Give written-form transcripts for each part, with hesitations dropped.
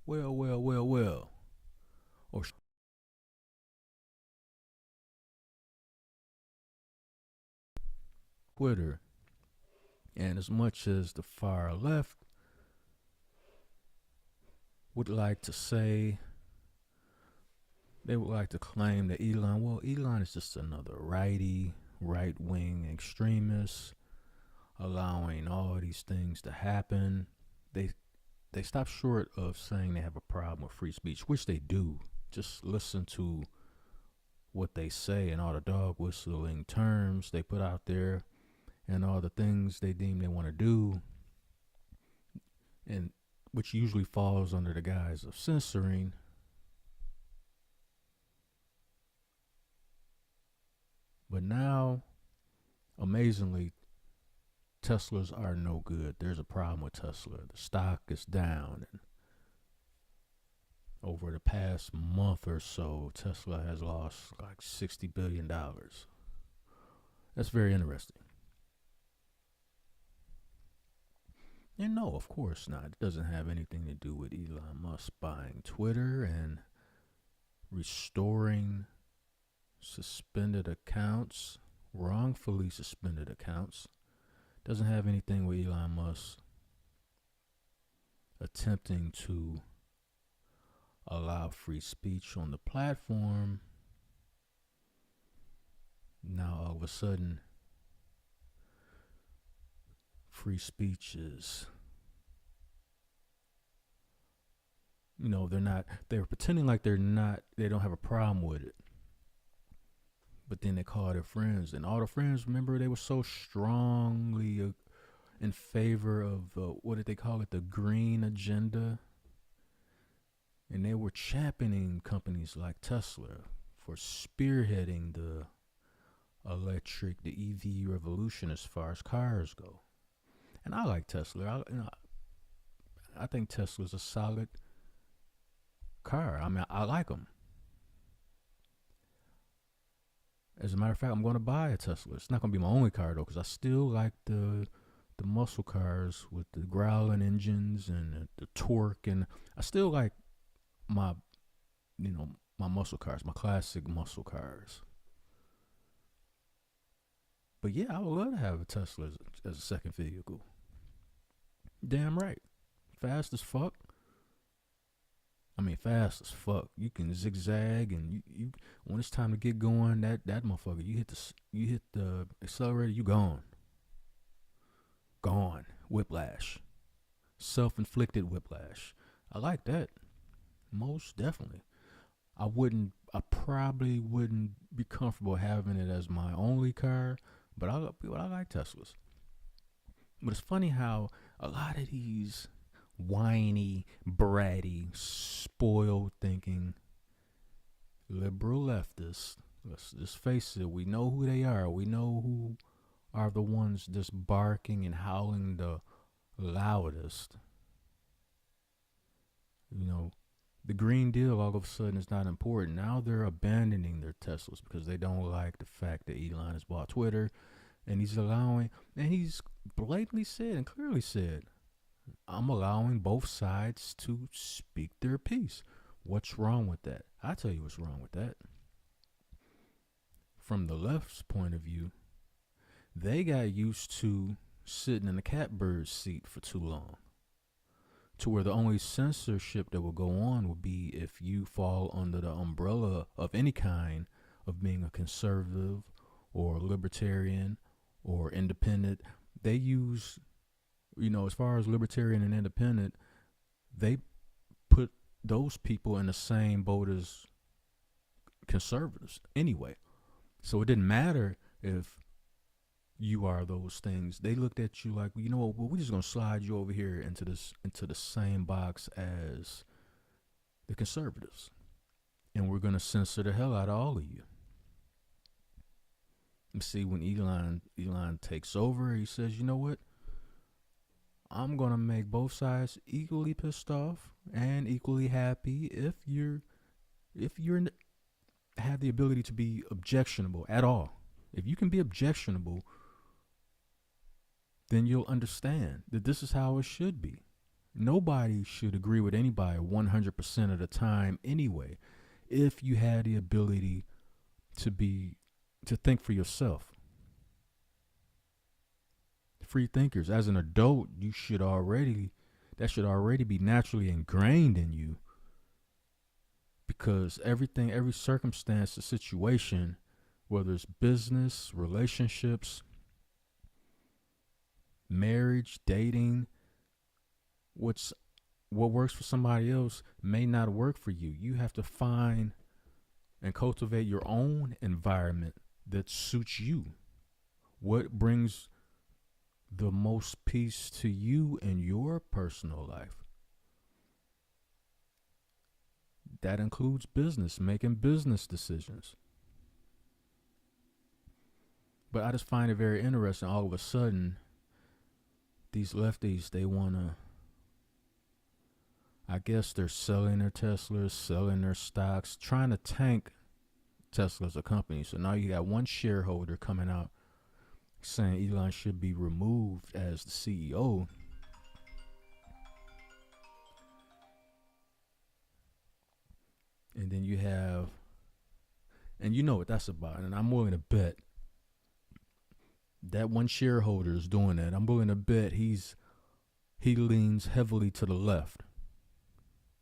Well. Or Twitter. And as much as the far left would like to say, they would like to claim that Elon is just another righty, right wing extremist, allowing all these things to happen. They they stop short of saying they have a problem with free speech, which they do. Just listen to what they say and all the dog whistling terms they put out there and all the things they deem they want to do, and which usually falls under the guise of censoring. But now, amazingly, Teslas are no good. There's a problem with Tesla. The stock is down, and over the past month or so, Tesla has lost like $60 billion. That's very interesting. And no, of course not. It doesn't have anything to do with Elon Musk buying Twitter and restoring suspended accounts, wrongfully suspended accounts. Doesn't have anything with Elon Musk attempting to allow free speech on the platform. Now all of a sudden, free speech is, they're pretending like they don't have a problem with it. But then they call their friends, and all the friends, remember, they were so strongly in favor of, what did they call it, the green agenda? And they were championing companies like Tesla for spearheading the EV revolution as far as cars go. And I like Tesla. I think Tesla's a solid car. I mean, I like them. As a matter of fact, I'm going to buy a Tesla. It's not going to be my only car though, because I still like the muscle cars with the growling engines and the torque, and I still like my my muscle cars, my classic muscle cars. But yeah, I would love to have a Tesla as a second vehicle. Damn right, fast as fuck. I mean, fast as fuck. You can zigzag, and you when it's time to get going, that motherfucker, you hit the accelerator, you gone, whiplash, self-inflicted whiplash. I like that, most definitely. I probably wouldn't be comfortable having it as my only car, but I like Teslas. But it's funny how a lot of these whiny, bratty, spoiled thinking liberal leftists, let's just face it, we know who they are. We know who are the ones just barking and howling the loudest. The Green Deal all of a sudden is not important. Now they're abandoning their Teslas because they don't like the fact that Elon has bought Twitter, and he's blatantly said and clearly said, I'm allowing both sides to speak their piece. What's wrong with that? I tell you what's wrong with that. From the left's point of view, they got used to sitting in the catbird seat for too long, to where the only censorship that will go on would be if you fall under the umbrella of any kind of being a conservative or libertarian or independent. They use, as far as libertarian and independent, they put those people in the same boat as conservatives anyway. So it didn't matter if you are those things. They looked at you like, we're just gonna slide you over here into the same box as the conservatives, and we're gonna censor the hell out of all of you. You see, when Elon takes over, he says, you know what? I'm gonna make both sides equally pissed off and equally happy if you're have the ability to be objectionable at all. If you can be objectionable, then you'll understand that this is how it should be. Nobody should agree with anybody 100% of the time anyway, if you had the ability to be to think for yourself. Free thinkers. As an adult, you should already that should already be naturally ingrained in you, because everything, every circumstance, a situation, whether it's business, relationships, marriage, dating, what's what works for somebody else may not work for you. You have to find and cultivate your own environment that suits you. What brings the most peace to you in your personal life? That includes business, making business decisions. But I just find it very interesting. All of a sudden, these lefties, they want to, I guess they're selling their Teslas, selling their stocks, trying to tank Tesla as a company. So now you got one shareholder coming out saying Elon should be removed as the CEO. And then you have, and you know what that's about. And I'm willing to bet that one shareholder is doing that. I'm willing to bet he leans heavily to the left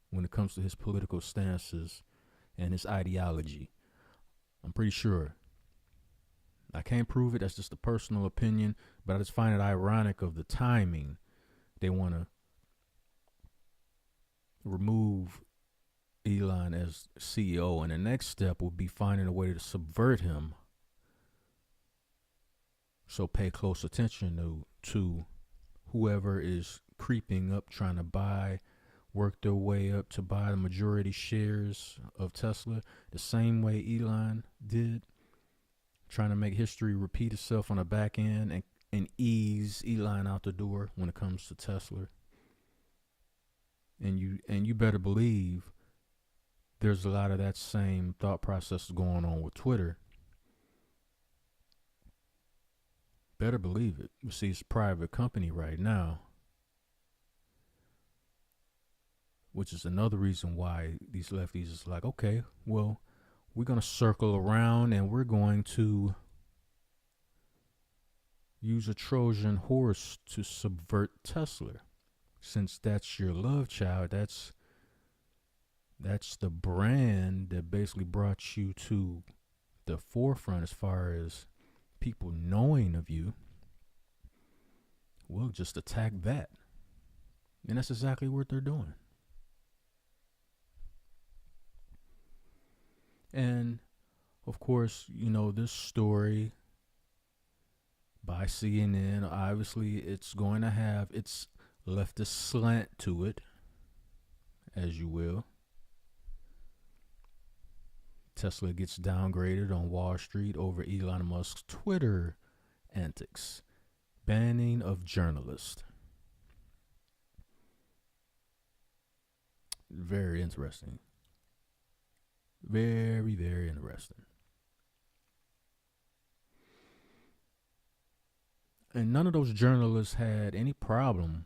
when it comes to his political stances and his ideology. I'm pretty sure. I can't prove it. That's just a personal opinion. But I just find it ironic of the timing. They want to remove Elon as CEO, and the next step will be finding a way to subvert him. So pay close attention to whoever is creeping up, trying to work their way up to buy the majority shares of Tesla, the same way Elon did, trying to make history repeat itself on the back end and ease Elon out the door when it comes to Tesla. And you better believe there's a lot of that same thought process going on with Twitter. Better believe it. You see, it's a private company right now, which is another reason why these lefties is like, okay, well, we're going to circle around and we're going to use a Trojan horse to subvert Tesla. Since that's your love child, that's the brand that basically brought you to the forefront as far as people knowing of you. We'll just attack that. And that's exactly what they're doing. And of course, you know, this story by CNN, obviously it's going to have its leftist slant to it, as you will. Tesla gets downgraded on Wall Street over Elon Musk's Twitter antics. Banning of journalists. Very interesting. Very, very interesting. And none of those journalists had any problem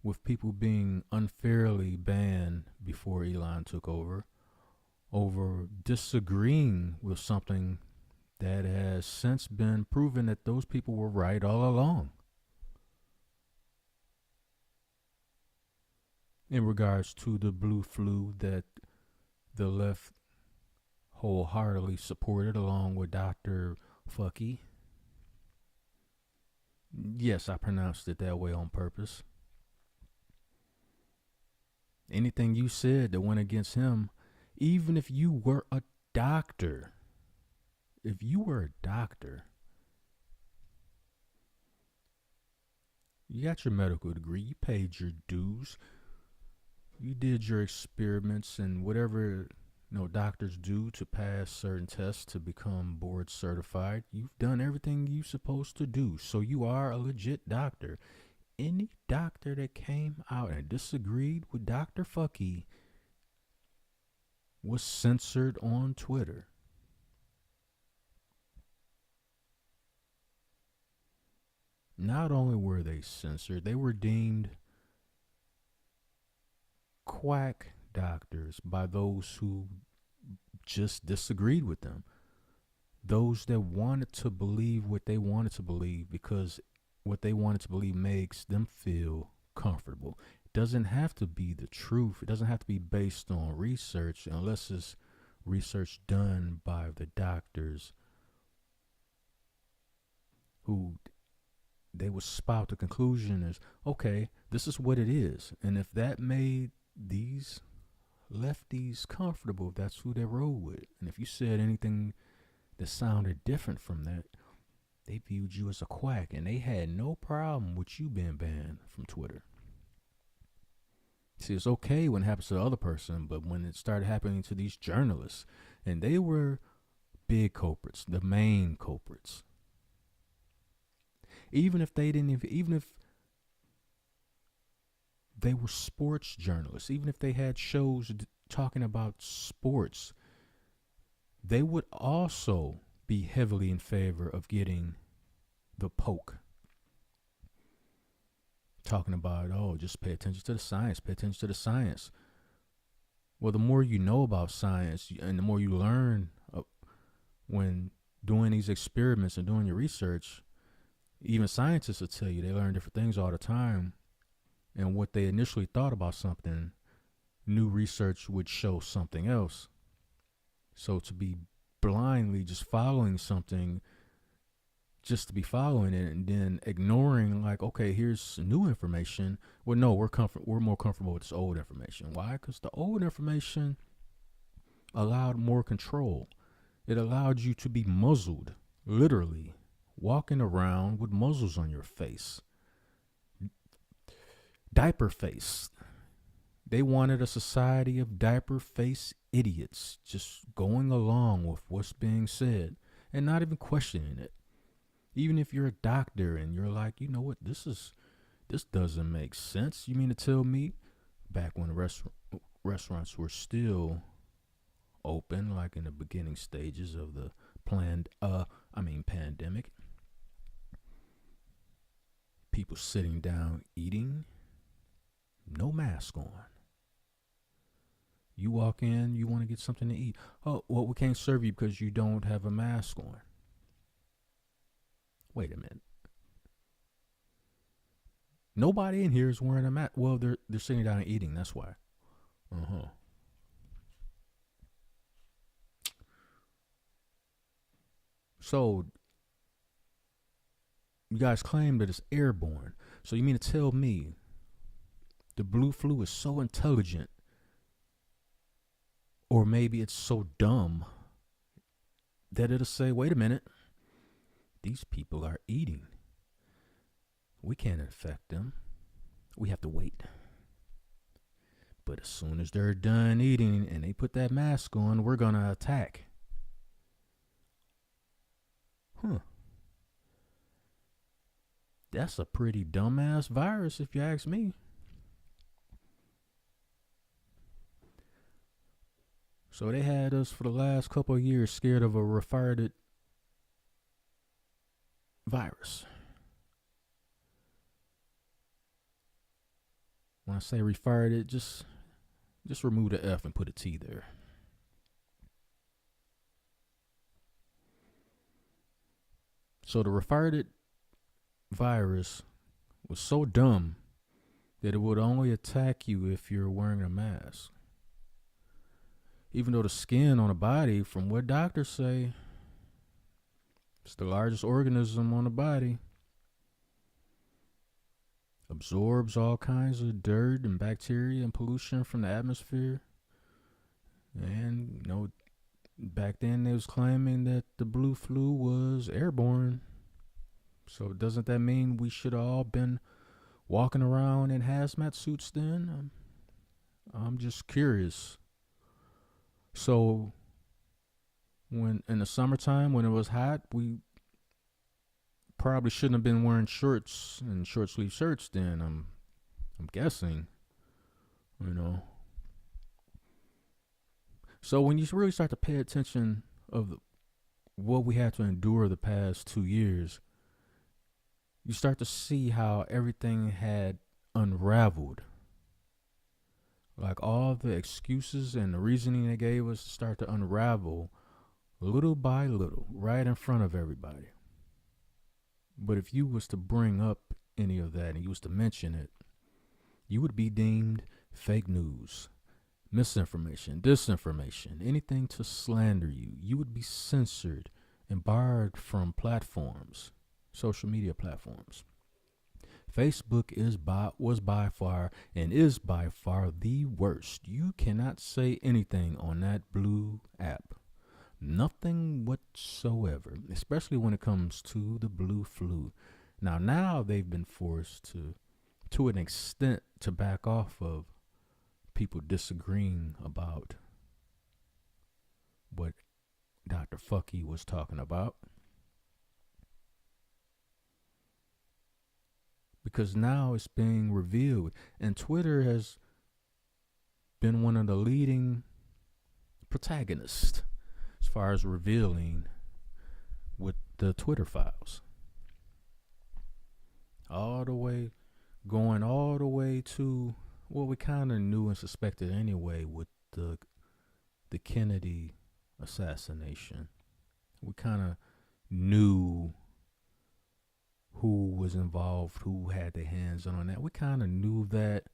with people being unfairly banned before Elon took over disagreeing with something that has since been proven that those people were right all along. In regards to the blue flu that the left wholeheartedly supported along with Dr. Fucky. Yes, I pronounced it that way on purpose. Anything you said that went against him, even if you were a doctor, you got your medical degree, you paid your dues, you did your experiments and whatever doctors do to pass certain tests to become board certified. You've done everything you're supposed to do, so you are a legit doctor. Any doctor that came out and disagreed with Dr. Fucky was censored on Twitter. Not only were they censored, they were deemed quack doctors by those who just disagreed with them, those that wanted to believe what they wanted to believe because what they wanted to believe makes them feel comfortable. It doesn't have to be the truth. It doesn't have to be based on research unless it's research done by the doctors who they would spout the conclusion is, okay, this is what it is. And if that made these lefties comfortable, that's who they roll with. And if you said anything that sounded different from that, they viewed you as a quack, and they had no problem with you being banned from Twitter. See, it's okay when it happens to the other person, but when it started happening to these journalists, and they were big culprits, the main culprits. Even if they didn't, even if they were sports journalists, even if they had shows talking about sports, they would also be heavily in favor of getting the poke. Talking about, oh, just pay attention to the science, pay attention to the science. Well, the more you know about science and the more you learn when doing these experiments and doing your research, even scientists will tell you they learn different things all the time. And what they initially thought about something, new research would show something else. So to be blindly just following something just to be following it and then ignoring, like, okay, here's new information. Well, no, we're more comfortable with this old information. Why? Because the old information allowed more control. It allowed you to be muzzled, literally, walking around with muzzles on your face. Diaper face. They wanted a society of diaper face idiots just going along with what's being said and not even questioning it. Even if you're a doctor and you're like, you know what, this doesn't make sense. You mean to tell me back when restaurants were still open, like in the beginning stages of the pandemic, people sitting down eating, no mask on. You walk in, you want to get something to eat. Oh, well, we can't serve you because you don't have a mask on. Wait a minute. Nobody in here is wearing a mask. Well, they're sitting down and eating. That's why. So you guys claim that it's airborne. So you mean to tell me the blue flu is so intelligent, or maybe it's so dumb that it'll say, wait a minute, these people are eating. We can't infect them. We have to wait. But as soon as they're done eating and they put that mask on, we're going to attack. That's a pretty dumbass virus if you ask me. So they had us for the last couple of years scared of a retarded virus. When I say retarded, just remove the F and put a T there. So the retarded virus was so dumb that it would only attack you if you're wearing a mask. Even though the skin on the body, from what doctors say, it's the largest organism on the body. Absorbs all kinds of dirt and bacteria and pollution from the atmosphere. And, back then they was claiming that the blue flu was airborne. So doesn't that mean we should have all been walking around in hazmat suits then? I'm just curious. So when in the summertime, when it was hot, we probably shouldn't have been wearing shorts and short sleeve shirts then, I'm guessing. So when you really start to pay attention of what we had to endure the past 2 years, you start to see how everything had unraveled. Like all the excuses and the reasoning they gave us start to unravel little by little, right in front of everybody. But if you was to bring up any of that and you was to mention it, you would be deemed fake news, misinformation, disinformation, anything to slander you. You would be censored and barred from platforms, social media platforms. Facebook was by far and is by far the worst. You cannot say anything on that blue app. Nothing whatsoever, especially when it comes to the blue flu. Now they've been forced to an extent, to back off of people disagreeing about what Dr. Fucky was talking about. Because now it's being revealed, and Twitter has been one of the leading protagonists as far as revealing with the Twitter files. Going all the way to what we kind of knew and suspected anyway with the Kennedy assassination. We kind of knew who was involved, who had their hands on that. We kind of knew that,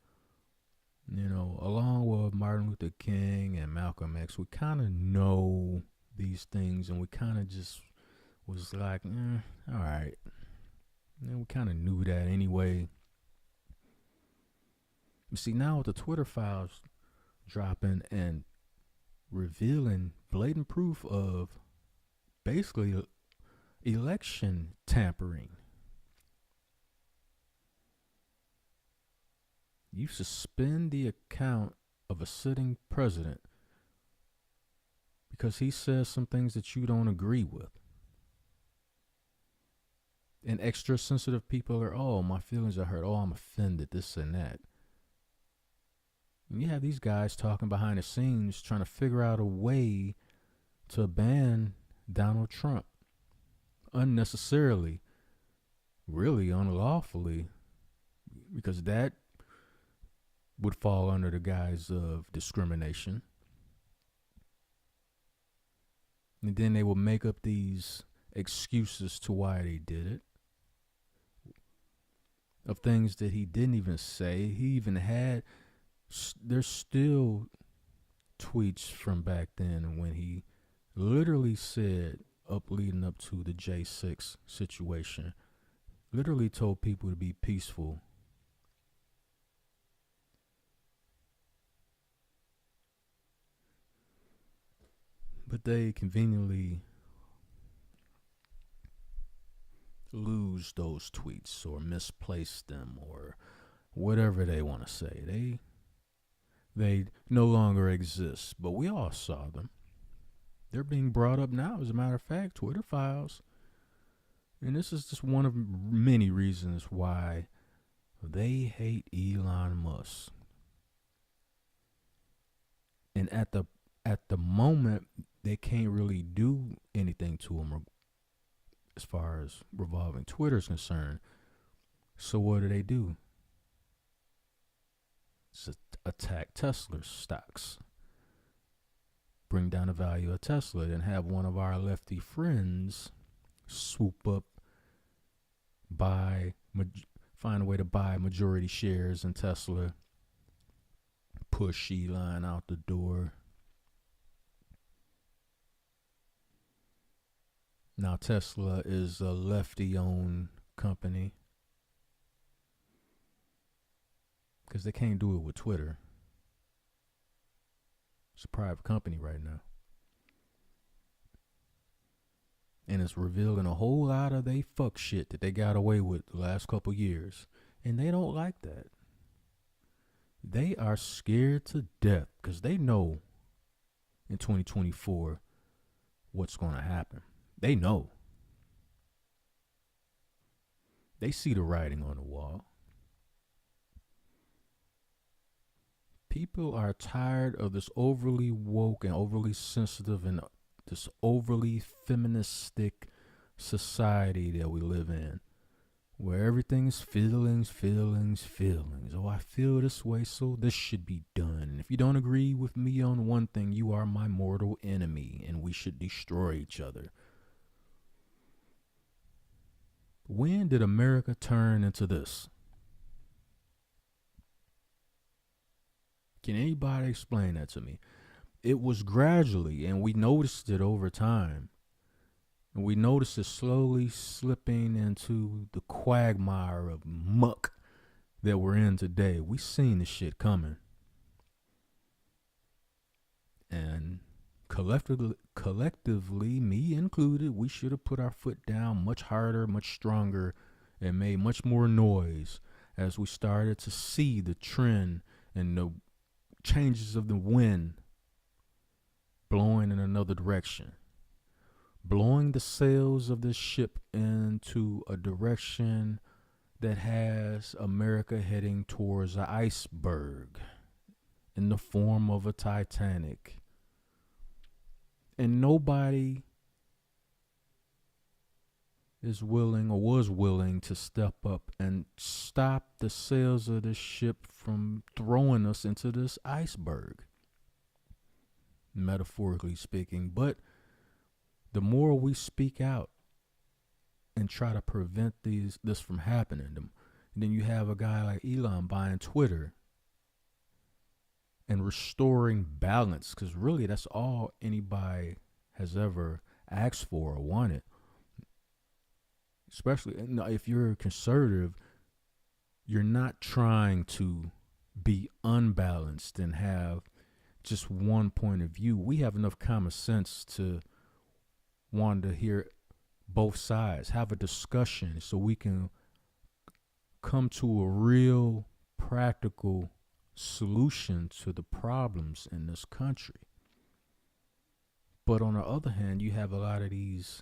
along with Martin Luther King and Malcolm X, we kind of know these things, and we kind of just was like, all right. And we kind of knew that anyway. You see, now with the Twitter files dropping and revealing blatant proof of basically election tampering, you suspend the account of a sitting president because he says some things that you don't agree with. And extra sensitive people are, oh, my feelings are hurt. Oh, I'm offended, this and that. And you have these guys talking behind the scenes trying to figure out a way to ban Donald Trump unnecessarily, really unlawfully, because that would fall under the guise of discrimination. And then they will make up these excuses to why they did it, of things that he didn't even say. He even had, there's still tweets from back then when he literally said, leading up to the J6 situation, literally told people to be peaceful. But they conveniently lose those tweets or misplace them or whatever they want to say. They no longer exist, but we all saw them. They're being brought up now, as a matter of fact, Twitter files. And this is just one of many reasons why they hate Elon Musk. And at the moment, they can't really do anything to him as far as revolving Twitter is concerned. So what do? It's attack Tesla stocks, bring down the value of Tesla, and have one of our lefty friends swoop up, find a way to buy majority shares in Tesla, push Elon out the door. Now Tesla is a lefty-owned company because they can't do it with Twitter. It's a private company right now. And it's revealing a whole lot of they fuck shit that they got away with the last couple years. And they don't like that. They are scared to death because they know in 2024 what's going to happen. They know. They see the writing on the wall. People are tired of this overly woke and overly sensitive and this overly feministic society that we live in, where everything is feelings, feelings, feelings. Oh, I feel this way, so this should be done. And if you don't agree with me on one thing, you are my mortal enemy, and we should destroy each other. When did America turn into this? Can anybody explain that to me? It was gradually, and we noticed it over time. And we noticed it slowly slipping into the quagmire of muck that we're in today. We seen the shit coming. And collectively, me included, we should have put our foot down much harder, much stronger, and made much more noise as we started to see the trend and the changes of the wind blowing in another direction, blowing the sails of this ship into a direction that has America heading towards an iceberg in the form of a Titanic. And nobody is willing or was willing to step up and stop the sails of this ship from throwing us into this iceberg, metaphorically speaking. But the more we speak out and try to prevent this from happening, and then you have a guy like Elon buying Twitter and restoring balance, because really that's all anybody has ever asked for or wanted. Especially if you're a conservative, you're not trying to be unbalanced and have just one point of view. We have enough common sense to want to hear both sides, have a discussion so we can come to a real practical solution to the problems in this country. But on the other hand, you have a lot of these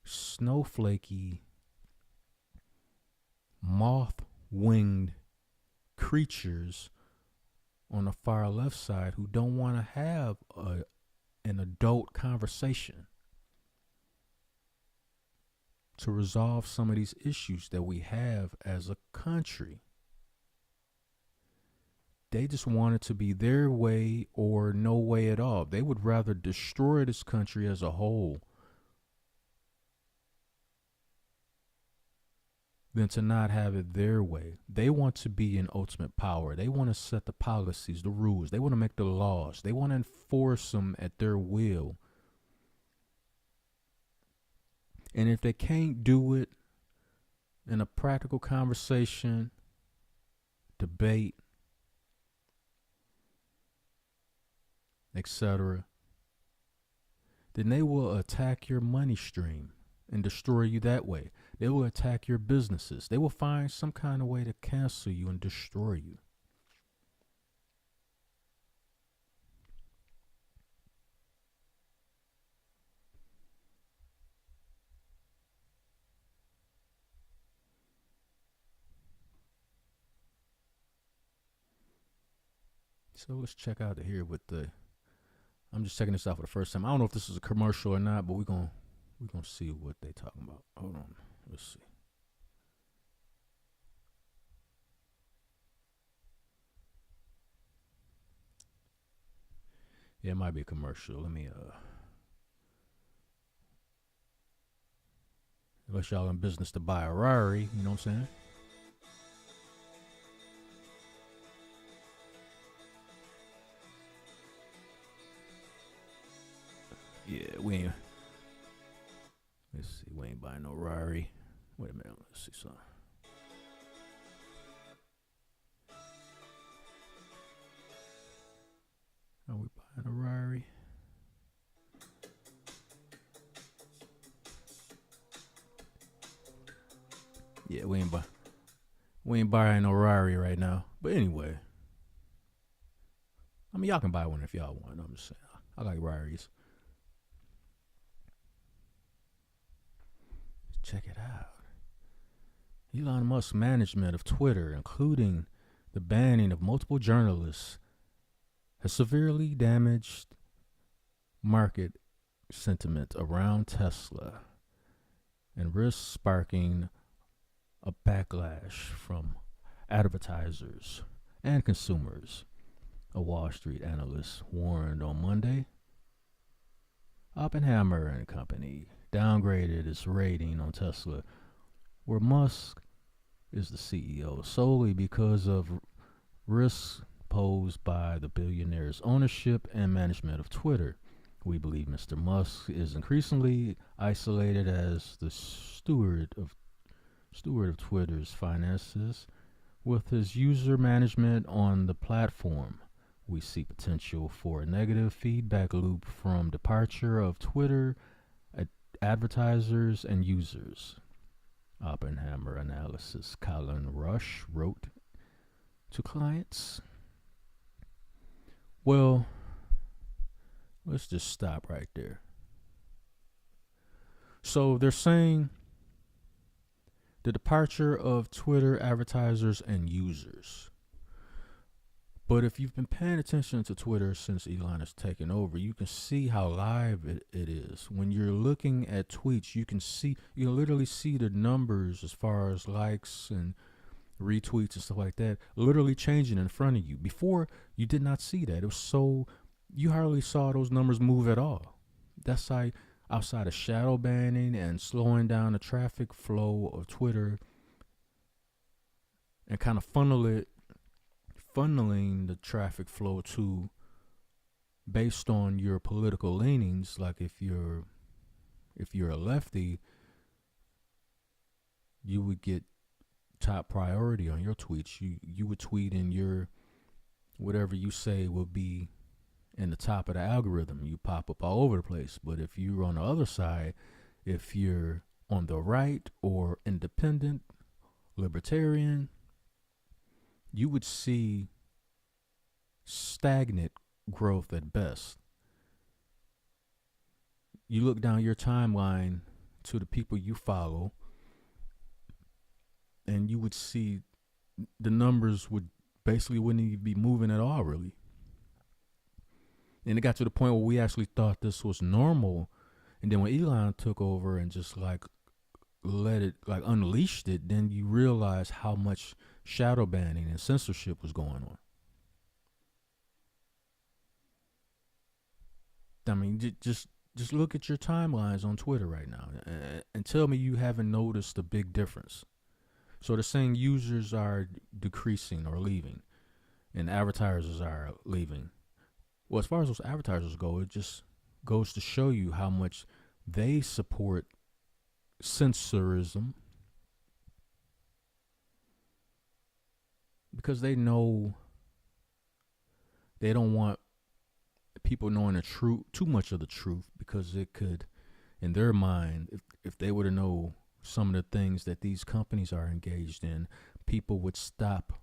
snowflakey, moth-winged creatures on the far left side who don't want to have an adult conversation to resolve some of these issues that we have as a country. They just want it to be their way or no way at all. They would rather destroy this country as a whole than to not have it their way. They want to be in ultimate power. They want to set the policies, the rules. They want to make the laws. They want to enforce them at their will. And if they can't do it in a practical conversation, debate, etc., then they will attack your money stream and destroy you that way. They will attack your businesses. They will find some kind of way to cancel you and destroy you. So let's check out here with I'm just checking this out for the first time. I don't know if this is a commercial or not, but we're gonna see what they talking about. Hold on, let's see. Yeah, it might be a commercial. Let me unless y'all in business to buy a Rari, you know what I'm saying? Yeah, we ain't. Let's see, we ain't buying no Rari. Wait a minute, let's see something. Are we buying a Rari? Yeah, we ain't buying no Rari right now. But anyway, I mean, y'all can buy one if y'all want. I'm just saying, I like Raris. Check it out. Elon Musk's management of Twitter, including the banning of multiple journalists, has severely damaged market sentiment around Tesla and risks sparking a backlash from advertisers and consumers. A Wall Street analyst warned on Monday Oppenheimer and Company downgraded its rating on Tesla, where Musk is the CEO, solely because of risks posed by the billionaire's ownership and management of Twitter. We believe Mr. Musk is increasingly isolated as the steward of Twitter's finances with his user management on the platform. We see potential for a negative feedback loop from departure of Twitter advertisers and users. Oppenheimer analysis Colin Rush wrote to clients. Well, let's just stop right there. So they're saying the departure of Twitter advertisers and users. But if you've been paying attention to Twitter since Elon has taken over, you can see how live it is. When you're looking at tweets, you can literally see the numbers as far as likes and retweets and stuff like that, literally changing in front of you. Before, you did not see that. It was you hardly saw those numbers move at all. That's like outside of shadow banning and slowing down the traffic flow of Twitter and kind of funneling the traffic flow to based on your political leanings. Like if you're a lefty, you would get top priority on your tweets. You would tweet in your whatever you say will be in the top of the algorithm. You pop up all over the place. But if you're on the other side, if you're on the right or independent, libertarian, you would see stagnant growth at best. You look down your timeline to the people you follow, and you would see the numbers wouldn't even be moving at all, really. And it got to the point where we actually thought this was normal. And then when Elon took over and just unleashed it, then you realize how much shadow banning and censorship was going on. I mean, just look at your timelines on Twitter right now and tell me you haven't noticed a big difference. So they're saying users are decreasing or leaving, and advertisers are leaving. Well, as far as those advertisers go, it just goes to show you how much they support censorism, because they know they don't want people knowing too much of the truth, because it could, in their mind, if they were to know some of the things that these companies are engaged in, people would stop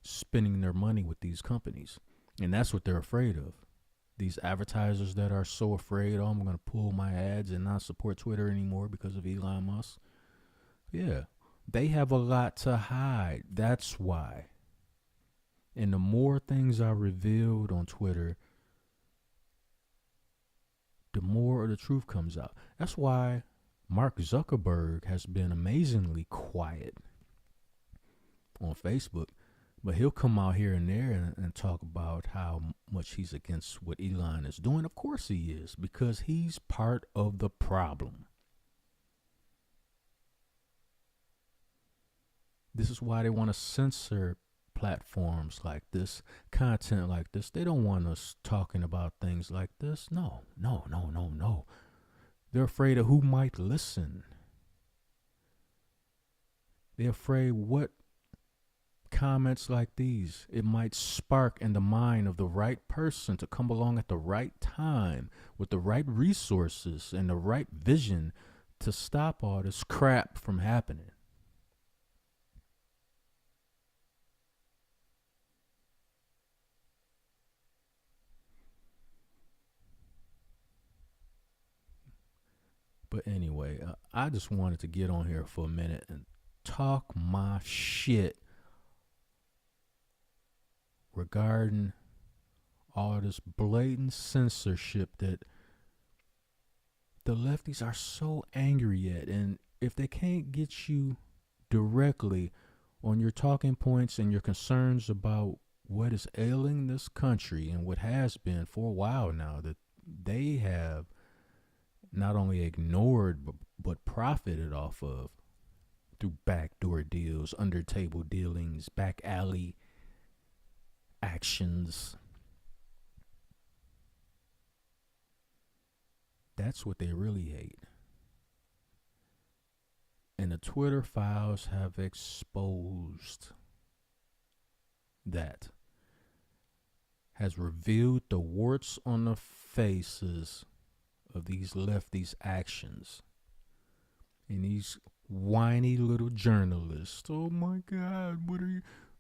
spending their money with these companies. And that's what they're afraid of. These advertisers that are so afraid, I'm going to pull my ads and not support Twitter anymore because of Elon Musk. Yeah, they have a lot to hide. That's why. And the more things are revealed on Twitter, the more of the truth comes out. That's why Mark Zuckerberg has been amazingly quiet on Facebook. But he'll come out here and there and talk about how much he's against what Elon is doing. Of course he is, because he's part of the problem. This is why they want to censor platforms like this, content like this. They don't want us talking about things like this. No. They're afraid of who might listen. They're afraid what comments like these it might spark in the mind of the right person to come along at the right time with the right resources and the right vision to stop all this crap from happening. But anyway, I just wanted to get on here for a minute and talk my shit regarding all this blatant censorship that the lefties are so angry at. And if they can't get you directly on your talking points and your concerns about what is ailing this country and what has been for a while now that they have not only ignored but profited off of through backdoor deals, under table dealings, back alley actions. That's what they really hate. And the Twitter files have exposed that, has revealed the warts on the faces of these lefties' actions. And these whiny little journalists, oh my God,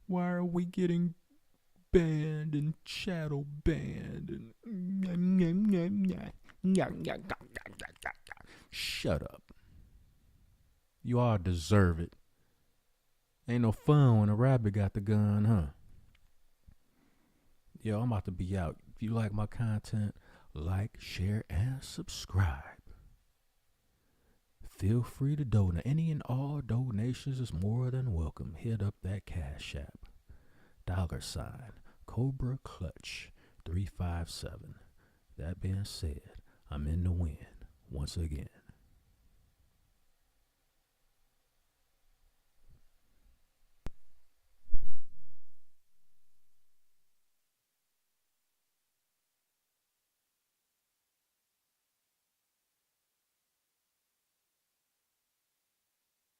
why are we getting banned and shadow banned? And shut up. You all deserve it. Ain't no fun when a rabbit got the gun, huh? Yo, I'm about to be out. If you like my content, like, share, and subscribe. Feel free to donate. Any and all donations is more than welcome. Hit up that Cash App. $ Cobra Clutch 357. That being said, I'm in the wind once again.